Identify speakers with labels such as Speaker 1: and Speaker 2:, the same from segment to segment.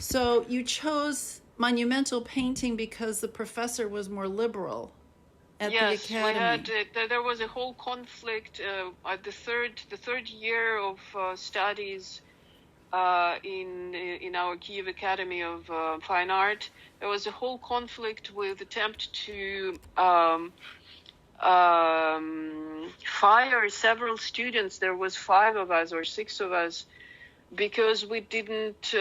Speaker 1: So you chose monumental painting because the professor was more liberal at the
Speaker 2: Yes, we had
Speaker 1: academy.
Speaker 2: there was a whole conflict at the third year of studies in our Kiev Academy of Fine Art. There was a whole conflict with attempt to fire several students. There was 5 of us or 6 of us because we didn't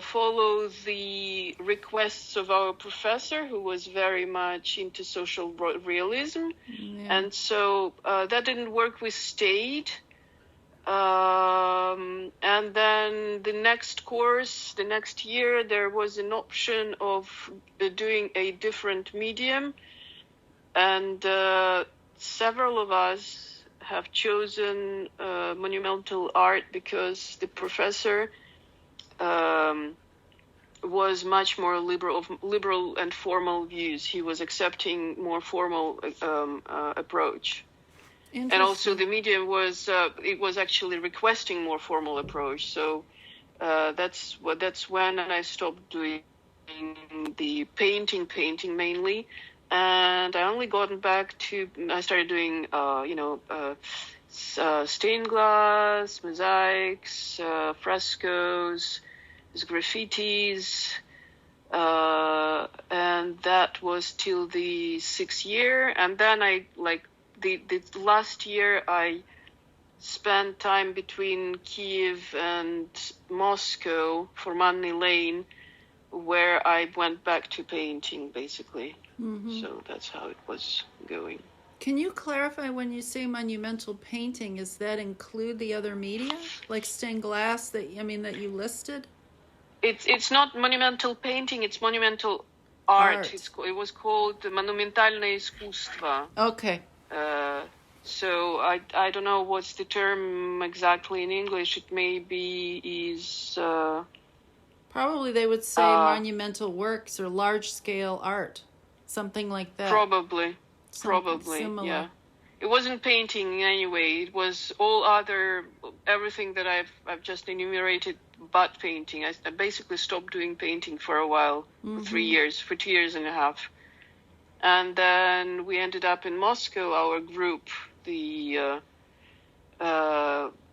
Speaker 2: follow the requests of our professor, who was very much into social realism.
Speaker 1: Yeah.
Speaker 2: And so that didn't work. We stayed. And then the next course, the next year, there was an option of doing a different medium. And several of us have chosen monumental art because the professor was much more liberal and formal views. He was accepting more formal approach. And also the medium was actually requesting more formal approach. So that's when I stopped doing the painting mainly, and I only gotten back to, I started doing stained glass, mosaics, frescoes, graffitis, and that was till the 6th year. And then the last year I spent time between Kiev and Moscow for Manny Lane, where I went back to painting, basically. Mm-hmm. So that's how it was going.
Speaker 1: Can you clarify, when you say monumental painting, does that include the other media, like stained glass that you listed?
Speaker 2: It's not monumental painting, it's monumental art. It was called monumentальное искусство.
Speaker 1: Okay.
Speaker 2: So I don't know what's the term exactly in English. It maybe is...
Speaker 1: probably they would say monumental works or large-scale art, something like that.
Speaker 2: Probably,
Speaker 1: similar.
Speaker 2: Yeah. It wasn't painting in any way. It was everything that I've just enumerated, but painting. I basically stopped doing painting for a while, for 2 years and a half. And then we ended up in Moscow, our group, the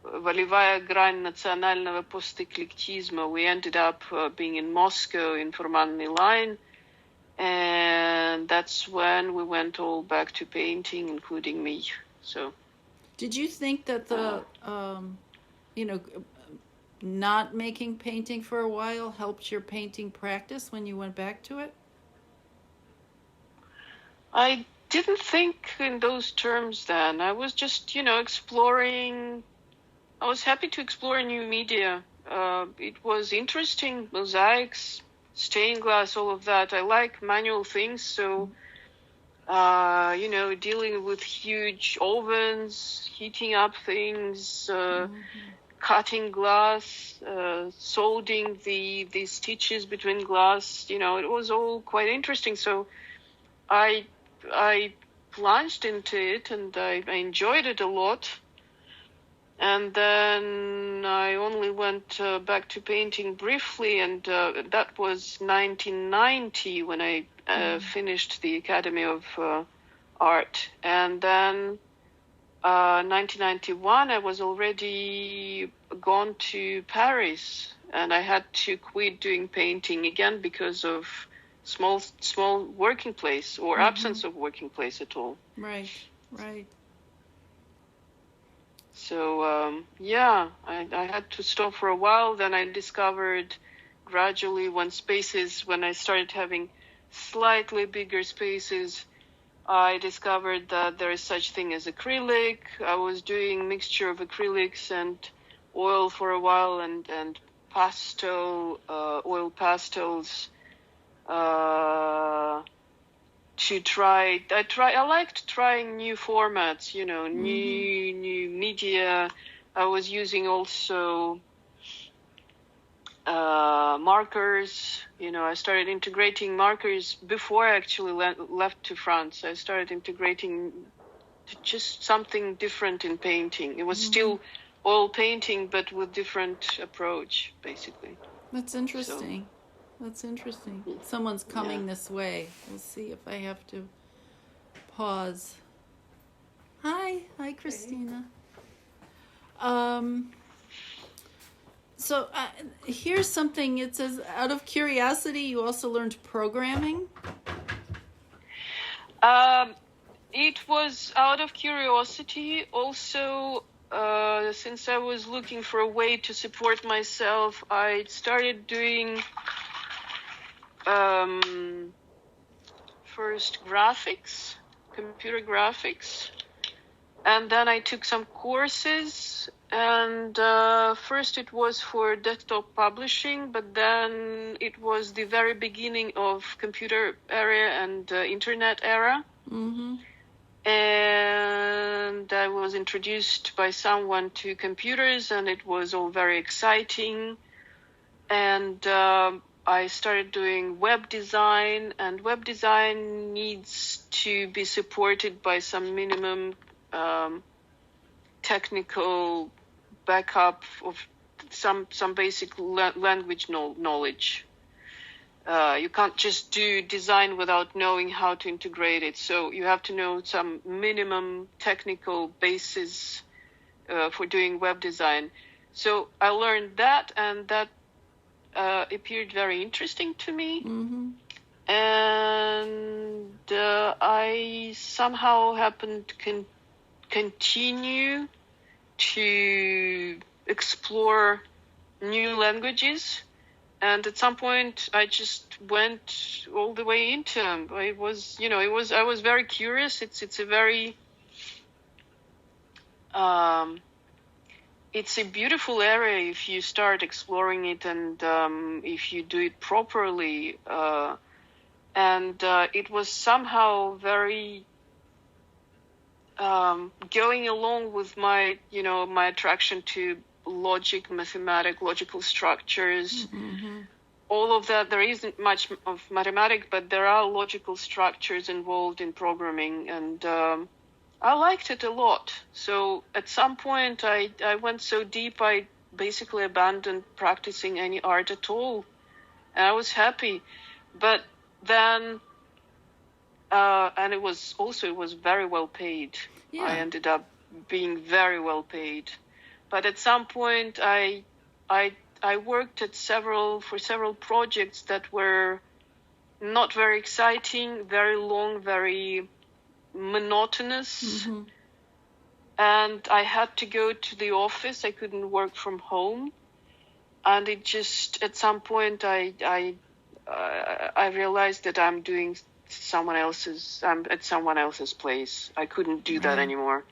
Speaker 2: Волевая грань национального постэклектизма. We ended up being in Moscow in Formanny Line. And that's when we went all back to painting, including me. So,
Speaker 1: did you think that the, not making painting for a while helped your painting practice when you went back to it?
Speaker 2: I didn't think in those terms then. I was just, exploring. I was happy to explore new media. It was interesting, mosaics, stained glass, all of that. I like manual things, so, dealing with huge ovens, heating up things, cutting glass, soldering the stitches between glass, it was all quite interesting. So I plunged into it, and I enjoyed it a lot. And then I only went back to painting briefly, and that was 1990 when I finished the Academy of Art. And then 1991, I was already gone to Paris, and I had to quit doing painting again because of small working place or absence of working place at all.
Speaker 1: Right.
Speaker 2: So, I had to stop for a while. Then I discovered gradually when I started having slightly bigger spaces, I discovered that there is such thing as acrylic. I was doing mixture of acrylics and oil for a while, and oil pastels. I liked trying new formats, new media. I was using also markers. I started integrating markers before I actually left to France. I started integrating just something different in painting. It was still oil painting, but with different approach, basically.
Speaker 1: That's interesting. That's interesting. Someone's coming this way. We'll see if I have to pause. Hi, Christina. So here's something. It says, out of curiosity, you also learned programming.
Speaker 2: It was out of curiosity. Also, since I was looking for a way to support myself, I started doing first graphics, computer graphics, and then I took some courses. And first it was for desktop publishing, but then it was the very beginning of computer era and internet era.
Speaker 1: Mm-hmm.
Speaker 2: And I was introduced by someone to computers, and it was all very exciting. And I started doing web design, and web design needs to be supported by some minimum technical backup of some basic language knowledge. You can't just do design without knowing how to integrate it. So you have to know some minimum technical basis for doing web design. So I learned that, and that appeared very interesting to me.
Speaker 1: Mm-hmm.
Speaker 2: And I somehow happened to continue to explore new languages, and at some point I just went all the way into them. I was very curious. It's a very it's a beautiful area if you start exploring it, and if you do it properly. And it was somehow very going along with my attraction to logical structures,
Speaker 1: Mm-hmm.
Speaker 2: all of that. There isn't much of mathematics, but there are logical structures involved in programming, and I liked it a lot. So at some point I went so deep, I basically abandoned practicing any art at all, and I was happy. But then and it was very well paid.
Speaker 1: Yeah.
Speaker 2: I ended up being very well paid. But at some point I worked at several projects that were not very exciting, very long, very monotonous.
Speaker 1: Mm-hmm.
Speaker 2: And I had to go to the office. I couldn't work from home. And it just, at some point I realized that I'm at someone else's place. I couldn't do that anymore.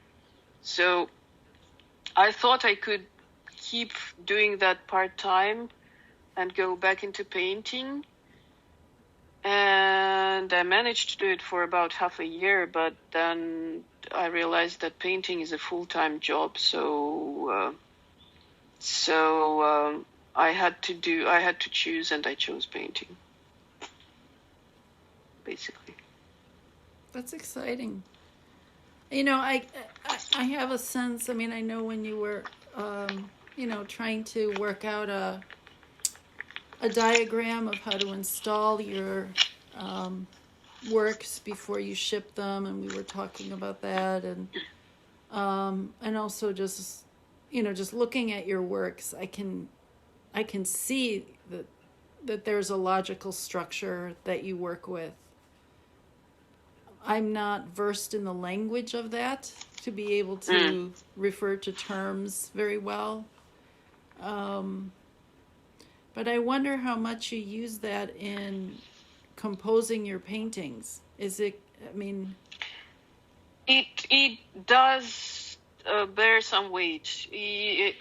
Speaker 2: So I thought I could keep doing that part-time and go back into painting. And I managed to do it for about half a year, but then I realized that painting is a full-time job. So I had to choose, and I chose painting. Basically.
Speaker 1: That's exciting. I have a sense. I mean, I know when you were, trying to work out a diagram of how to install your works before you ship them, and we were talking about that, and also just looking at your works, I can see that there's a logical structure that you work with. I'm not versed in the language of that to be able to refer to terms very well. But I wonder how much you use that in composing your paintings. Is it, I mean...
Speaker 2: It does bear some weight.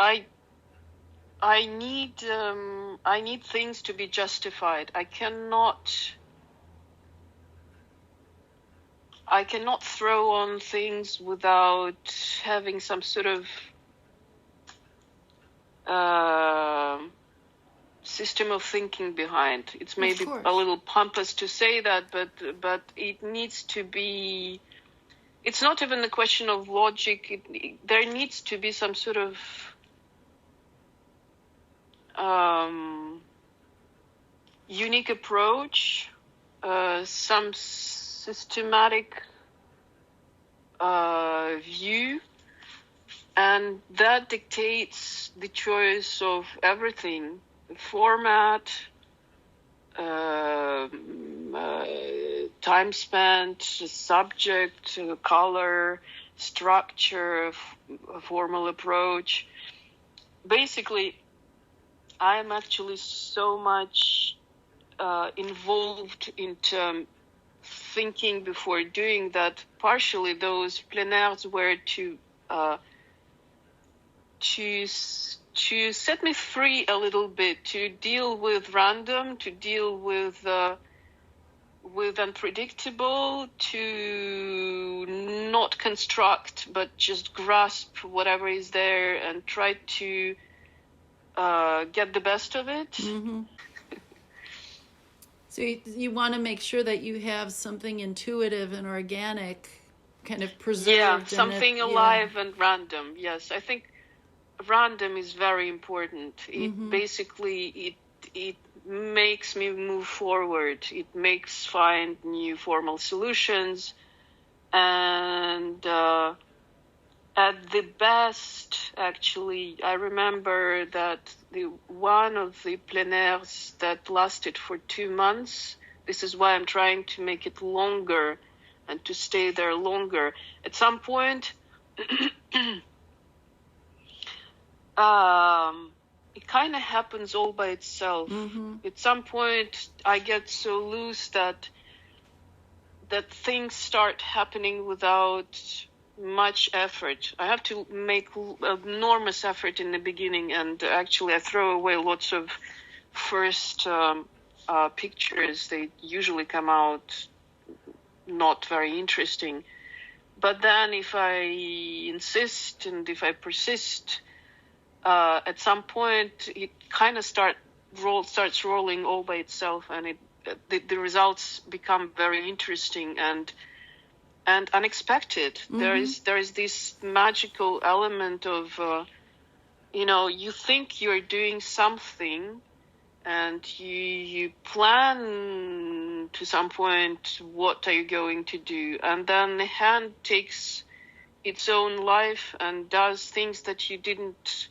Speaker 2: I need things to be justified. I cannot throw on things without having some sort of system of thinking behind. It's maybe a little pompous to say that, but it needs to be. It's not even a question of logic. There needs to be some sort of unique approach, some systematic view, and that dictates the choice of everything: the format, time spent, subject, color, structure, formal approach. Basically, I'm actually so much involved into thinking before doing that. Partially, those plenaires were to set me free a little bit, to deal with random, to deal with unpredictable, to not construct but just grasp whatever is there and try to get the best of it.
Speaker 1: Mm-hmm. So you want to make sure that you have something intuitive and organic kind of preserved.
Speaker 2: Yeah, something alive and random. Yes, I think random is very important. It basically it makes me move forward. It makes find new formal solutions, and at the best, actually, I remember that one of the plenaires that lasted for 2 months. This is why I'm trying to make it longer and to stay there longer. At some point, it kind of happens all by itself. At some point, I get so loose that things start happening without much effort. I have to make enormous effort in the beginning, and actually I throw away lots of first pictures. They usually come out not very interesting. But then if I insist and if I persist, at some point it kind of starts rolling all by itself, and the results become very interesting and unexpected. There is this magical element of you think you're doing something, and you plan to some point what are you going to do, and then the hand takes its own life and does things that you didn't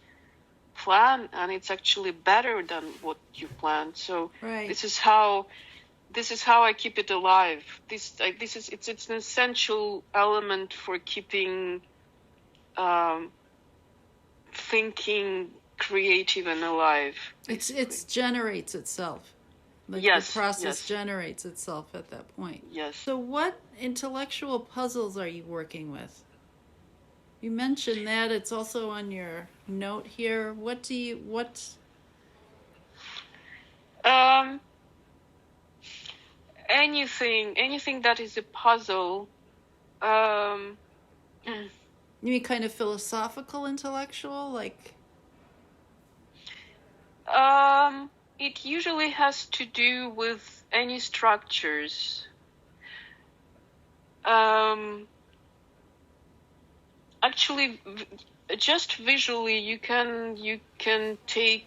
Speaker 2: plan, and it's actually better than what you planned. So
Speaker 1: right.
Speaker 2: This is how I keep it alive. It's an essential element for keeping thinking creative and alive.
Speaker 1: It generates itself.
Speaker 2: Yes,
Speaker 1: the process
Speaker 2: yes.
Speaker 1: generates itself at that point.
Speaker 2: Yes.
Speaker 1: So what intellectual puzzles are you working with? You mentioned that. It's also on your note here.
Speaker 2: Anything that is a puzzle.
Speaker 1: You mean kind of philosophical, intellectual, like?
Speaker 2: It usually has to do with any structures. Actually, just visually, you can take.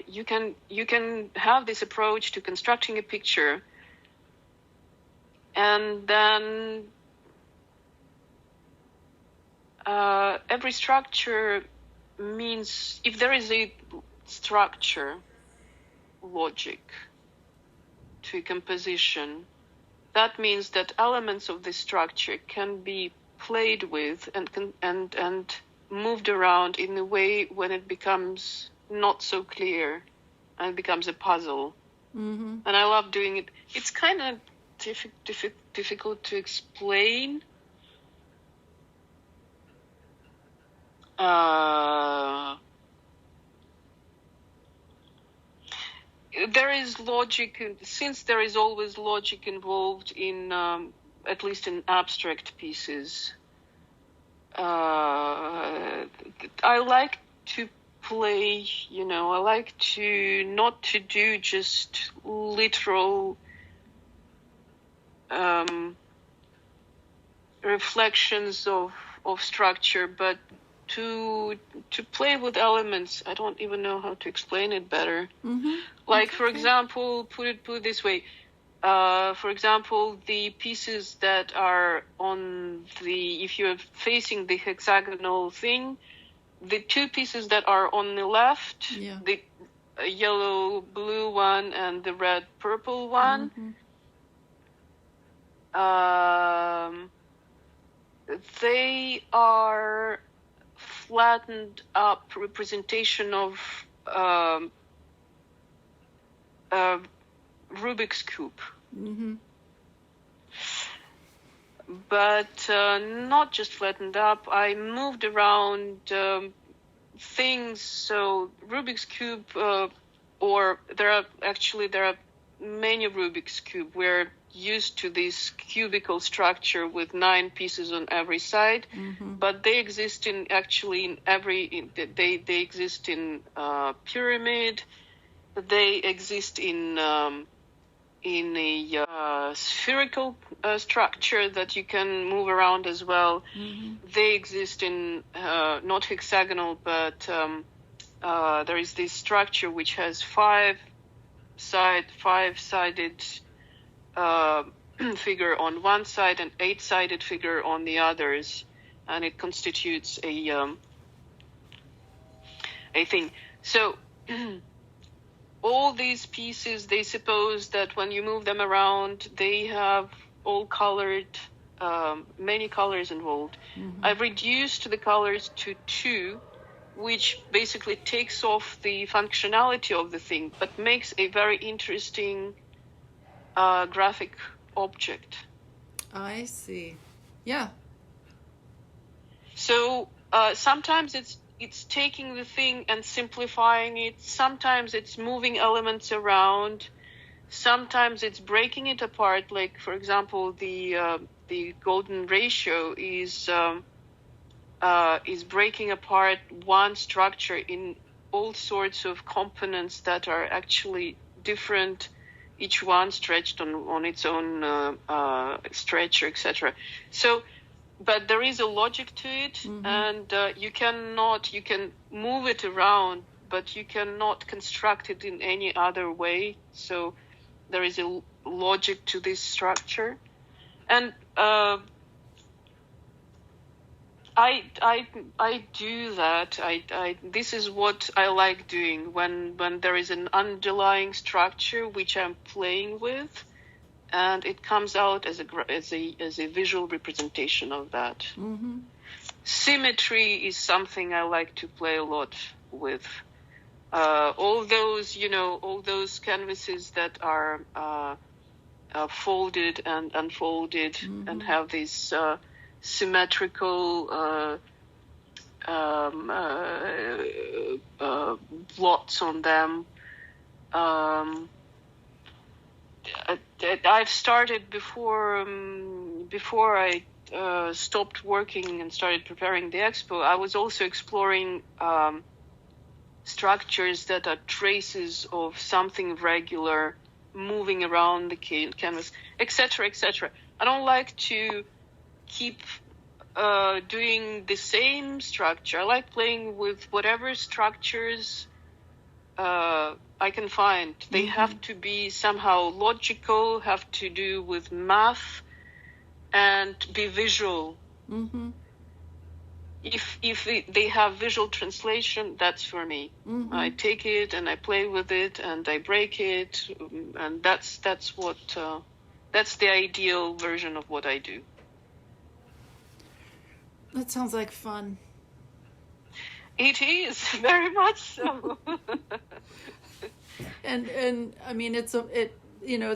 Speaker 2: You can have this approach to constructing a picture, and then every structure means, if there is a structure, logic to a composition, that means that elements of this structure can be played with and moved around in a way when it becomes not so clear and it becomes a puzzle. And I love doing it. It's kind of difficult to explain. There is logic, since there is always logic involved in, at least in abstract pieces. I like to play, I like to not to do just literal reflections of structure, but to play with elements. I don't even know how to explain it better.
Speaker 1: Mm-hmm.
Speaker 2: Like, for example, put it this way. For example, the pieces that are if you're facing the hexagonal thing, the two pieces that are on the left, the yellow blue one and the red purple one, they are flattened up representation of Rubik's cube.
Speaker 1: Mm-hmm.
Speaker 2: But not just flattened up. I moved around things. So Rubik's cube, or there are many Rubik's cube. We're used to this cubical structure with 9 pieces on every side, but they exist they exist in pyramid. They exist in a spherical structure that you can move around as well. They exist in not hexagonal, but there is this structure which has 5-sided figure on one side and 8-sided figure on the others, and it constitutes a thing. So all these pieces, they suppose that when you move them around, they have all colored, many colors involved. I've reduced the colors to 2, which basically takes off the functionality of the thing, but makes a very interesting graphic object.
Speaker 1: I see. Yeah.
Speaker 2: So sometimes it's taking the thing and simplifying it. Sometimes it's moving elements around. Sometimes it's breaking it apart. Like, for example, the golden ratio is breaking apart one structure in all sorts of components that are actually different, each one stretched on its own stretcher, etc. So, but there is a logic to it, and you can move it around, but you cannot construct it in any other way. So there is a logic to this structure, and I do that. This is what I like doing when there is an underlying structure which I'm playing with, and it comes out as a visual representation of that. Symmetry is something I like to play a lot with. All those canvases that are folded and unfolded and have these symmetrical blots on them. I've started before I stopped working and started preparing the expo. I was also exploring structures that are traces of something regular moving around the canvas, etc., etc. I don't like to keep doing the same structure. I like playing with whatever structures I can find. They have to be somehow logical, have to do with math, and be visual. If they have visual translation, that's for me. I take it and I play with it and I break it, and that's the ideal version of what I do.
Speaker 1: That sounds like fun.
Speaker 2: It is very much so.
Speaker 1: and I mean it's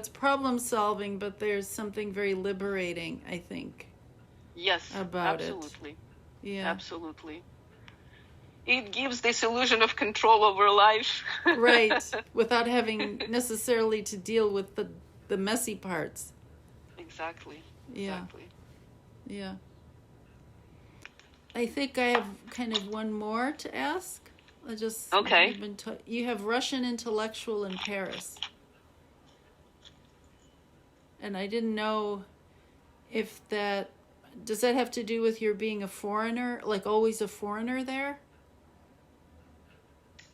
Speaker 1: problem solving, but there's something very liberating, I think.
Speaker 2: Yes,
Speaker 1: about
Speaker 2: absolutely.
Speaker 1: Yeah,
Speaker 2: absolutely. It gives this illusion of control over life,
Speaker 1: right? Without having necessarily to deal with the messy parts.
Speaker 2: Exactly.
Speaker 1: Yeah. Yeah. I think I have kind of one more to ask.
Speaker 2: Okay.
Speaker 1: You have Russian intellectual in Paris. And I didn't know if that, does that have to do with your being a foreigner, like always a foreigner there?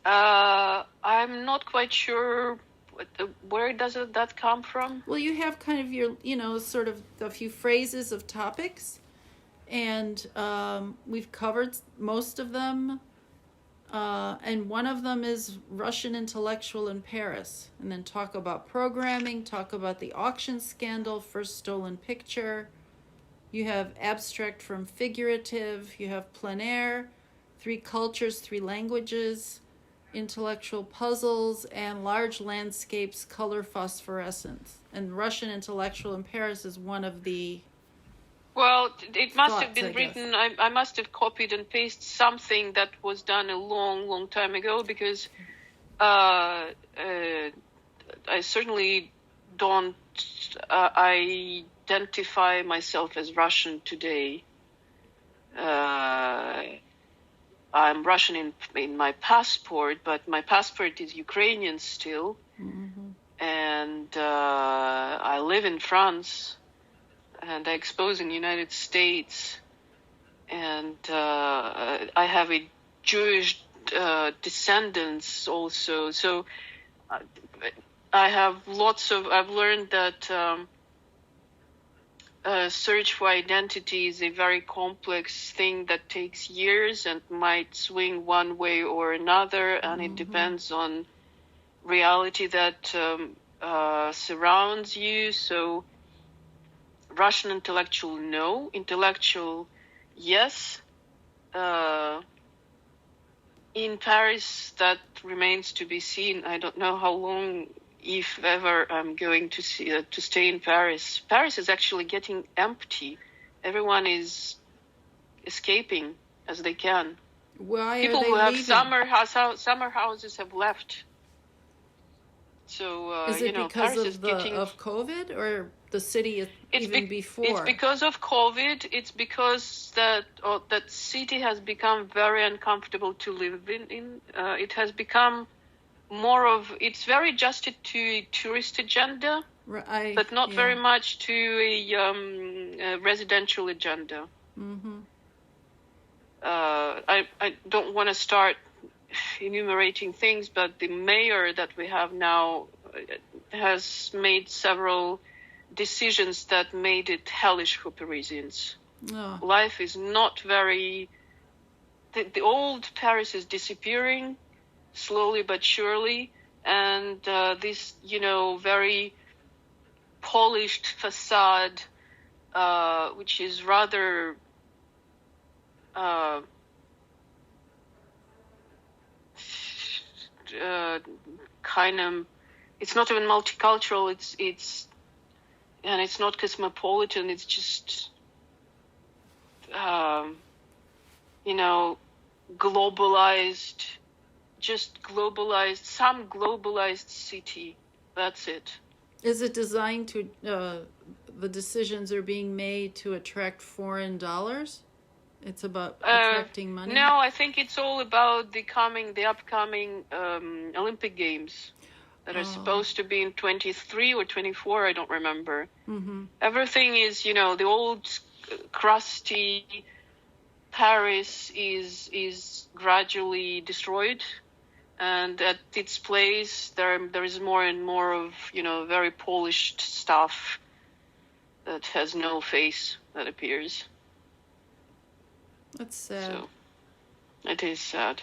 Speaker 2: I'm not quite sure where does that come from.
Speaker 1: Well, you have kind of your, sort of a few phrases of topics, and we've covered most of them. And one of them is Russian intellectual in Paris. And then talk about programming, talk about the auction scandal, first stolen picture. You have abstract from figurative. You have plein air, 3 cultures, 3 languages, intellectual puzzles, and large landscapes, color phosphorescence. And Russian intellectual in Paris is one of the
Speaker 2: Well, it must have
Speaker 1: thoughts,
Speaker 2: been
Speaker 1: I guess.
Speaker 2: written. I must have copied and pasted something that was done a long, long time ago, because I certainly don't identify myself as Russian today. I'm Russian in my passport, but my passport is Ukrainian still.
Speaker 1: Mm-hmm.
Speaker 2: And I live in France, and I expose in the United States, and I have a Jewish descendants also. So I have I've learned that search for identity is a very complex thing that takes years and might swing one way or another, and it depends on reality that surrounds you. So Russian intellectual, no. Intellectual, yes. In Paris, that remains to be seen. I don't know how long, if ever, I'm going to stay in Paris. Paris is actually getting empty. Everyone is escaping as they can.
Speaker 1: Why
Speaker 2: People
Speaker 1: are they
Speaker 2: who have
Speaker 1: leaving?
Speaker 2: summer houses have left. So
Speaker 1: Is it because
Speaker 2: Paris is getting
Speaker 1: of COVID, or the city even before?
Speaker 2: It's because of COVID. It's because that city has become very uncomfortable to live in. It has become it's very adjusted to a tourist agenda, but not very much to a residential agenda.
Speaker 1: Mm-hmm.
Speaker 2: I don't want to start enumerating things, but the mayor that we have now has made several decisions that made it hellish for Parisians.
Speaker 1: Oh.
Speaker 2: Life is not very... The old Paris is disappearing slowly but surely, and this, very polished facade, which is rather... kind of, it's not even multicultural. It's not cosmopolitan. It's just, globalized. Just globalized. Some globalized city. That's it.
Speaker 1: Is it designed to? The decisions are being made to attract foreign dollars. It's about attracting money?
Speaker 2: No, I think it's all about the upcoming Olympic Games that are supposed to be in 23 or 24, I don't remember.
Speaker 1: Mm-hmm.
Speaker 2: Everything is, the old crusty Paris is gradually destroyed, and at its place there is more and more of, very polished stuff that has no face that appears.
Speaker 1: That's sad.
Speaker 2: So, it is sad.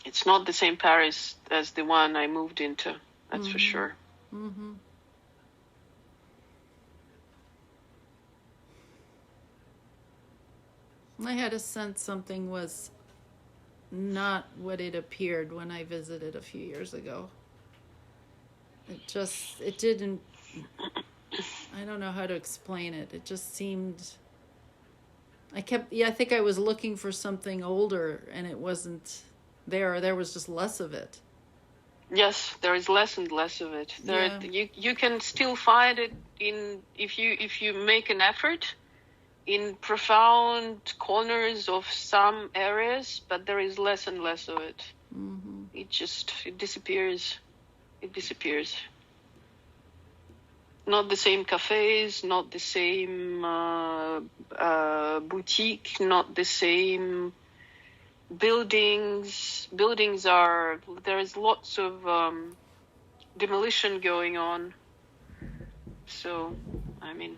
Speaker 2: It's not the same Paris as the one I moved into. That's for sure.
Speaker 1: Mm-hmm. I had a sense something was not what it appeared when I visited a few years ago. It didn't, I don't know how to explain it. It just seemed, I think I was looking for something older and it wasn't there, or there was just less of it.
Speaker 2: Yes, there is less and less of it. You can still find it if you make an effort in profound corners of some areas, but there is less and less of it.
Speaker 1: Mm-hmm.
Speaker 2: It disappears. It disappears. not the same cafes, not the same boutique, not the same buildings. There is lots of demolition going on. So, I mean,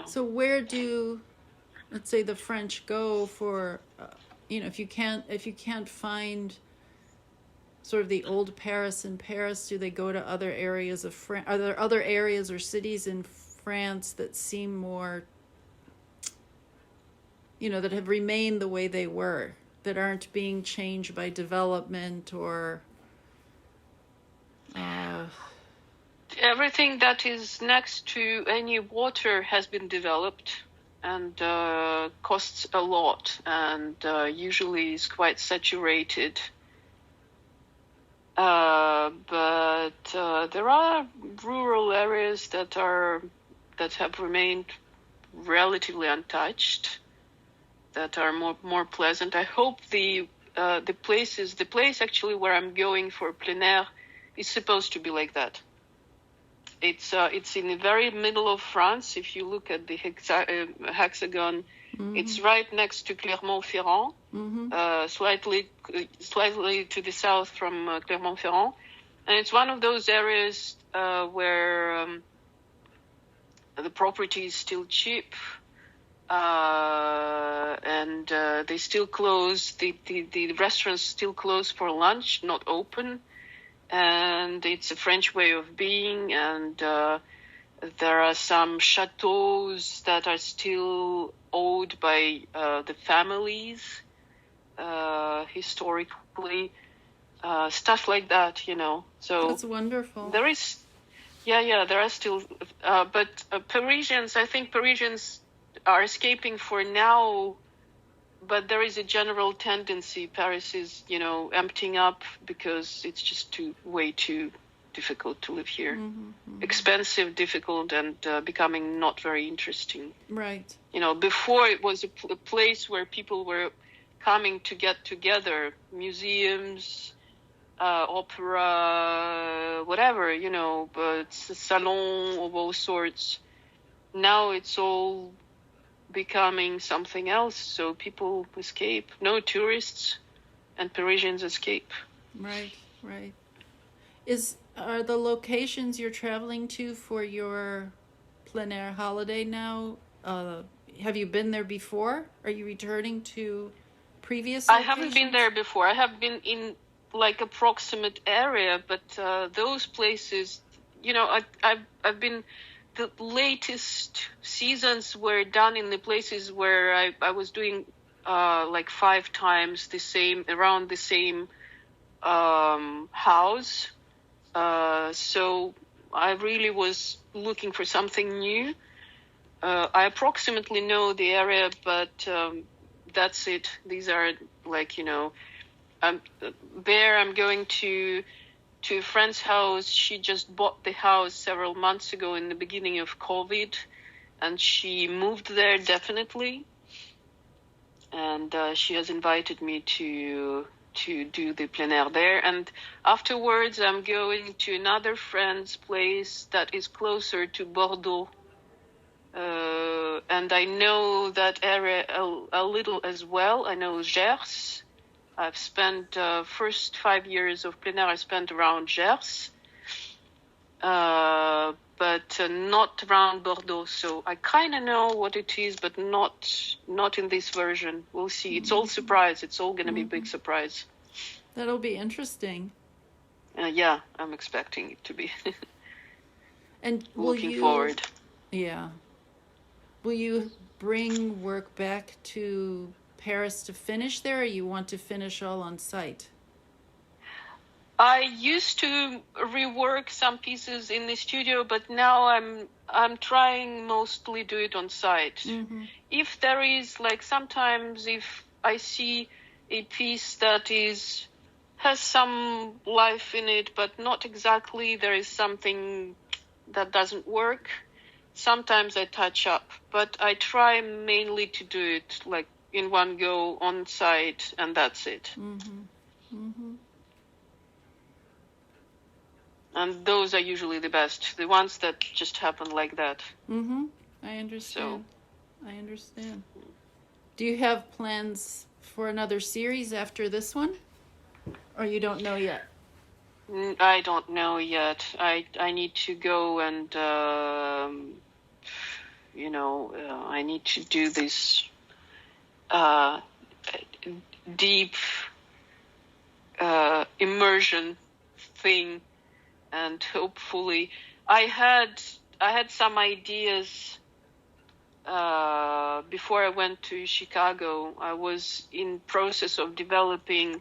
Speaker 1: So where do, let's say, the French go for, if you can't find sort of the old Paris in Paris, do they go to other areas of France? Are there other areas or cities in France that seem more, that have remained the way they were, that aren't being changed by development or...
Speaker 2: Everything that is next to any water has been developed and costs a lot, and usually is quite saturated. But there are rural areas that have remained relatively untouched, that are more pleasant. I hope the place actually where I'm going for plein air is supposed to be like that. It's in the very middle of France. If you look at the hexagon, mm-hmm. It's right next to Clermont-Ferrand, mm-hmm. Slightly to the south from Clermont-Ferrand, and it's one of those areas where the property is still cheap, and they still close. The restaurants still close for lunch, not open. And it's a French way of being, and there are some chateaux that are still owned by the families historically, stuff like that, So
Speaker 1: that's wonderful.
Speaker 2: There is, there are still, but Parisians are escaping for now. But there is a general tendency. Paris is, emptying up because it's just way too difficult to live here. Mm-hmm, mm-hmm. Expensive, difficult, and becoming not very interesting.
Speaker 1: Right.
Speaker 2: Before it was a place where people were coming to get together, museums, opera, whatever, but it's a salon of all sorts. Now it's all becoming something else, so people escape. No tourists, and Parisians escape.
Speaker 1: Right. Are the locations you're traveling to for your plein air holiday now, have you been there before? Are you returning to previous locations?
Speaker 2: I haven't been there before. I have been in approximate area, but those places, I've been. The latest seasons were done in the places where I was doing 5 times around the same house. So I really was looking for something new. I approximately know the area, but that's it. These are I'm going to a friend's house. She just bought the house several months ago in the beginning of COVID, and she moved there definitely. And she has invited me to do the plein air there. And afterwards, I'm going to another friend's place that is closer to Bordeaux. And I know that area a little as well. I know Gers. I've spent first 5 years of plein air I spent around Gers, but not around Bordeaux. So I kind of know what it is, but not in this version. We'll see. It's all surprise. It's all going to be a big surprise.
Speaker 1: That'll be interesting.
Speaker 2: Yeah, I'm expecting it to be.
Speaker 1: And
Speaker 2: looking forward.
Speaker 1: Yeah. Will you bring work back to Paris to finish there, or you want to finish all on site?
Speaker 2: I used to rework some pieces in the studio, but now I'm trying mostly do it on site. Mm-hmm. If there is sometimes if I see a piece that has some life in it, but not exactly, there is something that doesn't work, sometimes I touch up, but I try mainly to do it in one go on site, and that's it. Mm-hmm. Mm-hmm. And those are usually the best, the ones that just happen like that.
Speaker 1: I understand. Do you have plans for another series after this one? Or you don't know yet?
Speaker 2: I don't know yet. I need to go and, I need to do this deep immersion thing, and hopefully I had some ideas before I went to Chicago. I was in process of developing,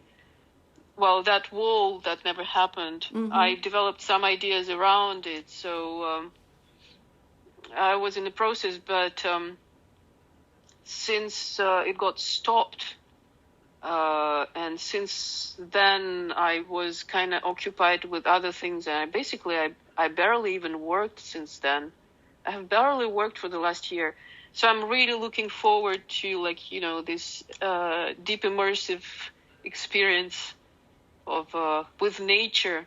Speaker 2: well, that wall that never happened. I developed some ideas around it, so I was in the process, but since it got stopped, and since then I was kind of occupied with other things, and I barely even worked since then. I have barely worked for the last year. So I'm really looking forward to, this deep immersive experience of with nature.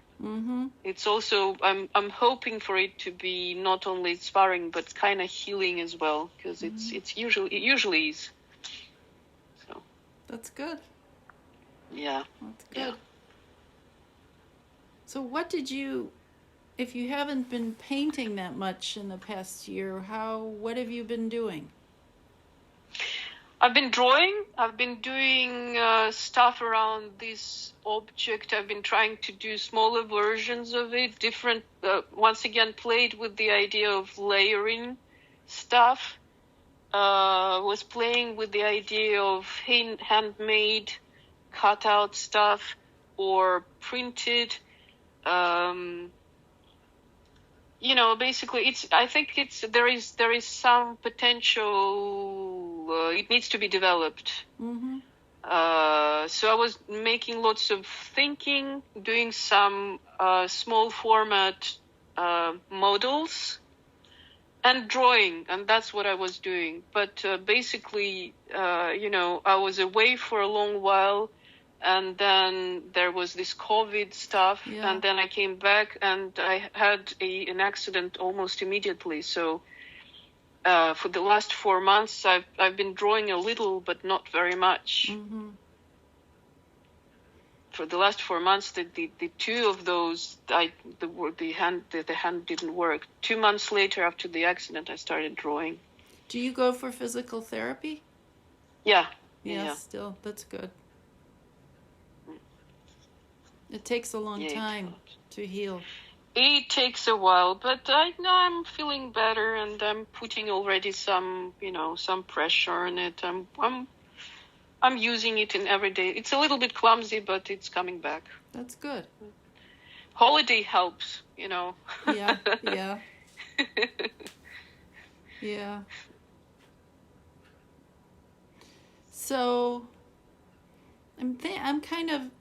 Speaker 2: It's also, I'm hoping for it to be not only inspiring but kind of healing as well, because it usually is. So
Speaker 1: that's good.
Speaker 2: Yeah,
Speaker 1: that's good.
Speaker 2: Yeah.
Speaker 1: So what did you, if you haven't been painting that much in the past year, what have you been doing?
Speaker 2: I've been drawing. I've been doing stuff around this object. I've been trying to do smaller versions of it, different, once again, played with the idea of layering stuff. Was playing with the idea of handmade, cut out stuff or printed. Basically, I think there is some potential. It needs to be developed. So I was making lots of thinking, doing some small format models, and drawing, and that's what I was doing. But basically, I was away for a long while, and then there was this COVID stuff, and then I came back, and I had an accident almost immediately. So for the last 4 months, I've been drawing a little, but not very much. For the last 4 months, the two of those, the hand didn't work. 2 months later, after the accident, I started drawing.
Speaker 1: Do you go for physical therapy?
Speaker 2: Yeah.
Speaker 1: Still, that's good. It takes a long time to heal.
Speaker 2: It takes a while, but I'm feeling better, and I'm putting already some pressure on it. I'm using it in every day. It's a little bit clumsy, but it's coming back.
Speaker 1: That's good.
Speaker 2: Holiday helps,
Speaker 1: Yeah. Yeah. So I'm kind of,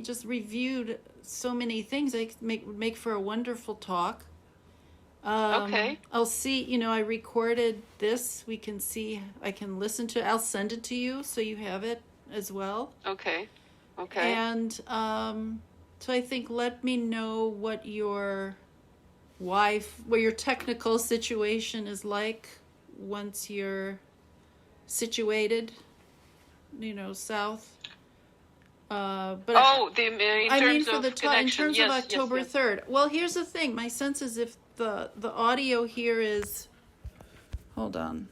Speaker 1: just reviewed so many things. I make for a wonderful talk.
Speaker 2: Okay.
Speaker 1: I'll see, I recorded this. I can listen to it. I'll send it to you so you have it as well.
Speaker 2: Okay.
Speaker 1: And so I think let me know what your technical situation is like once you're situated, south. But in terms of October 3rd. Well, here's the thing. My sense is if the audio here is, hold on.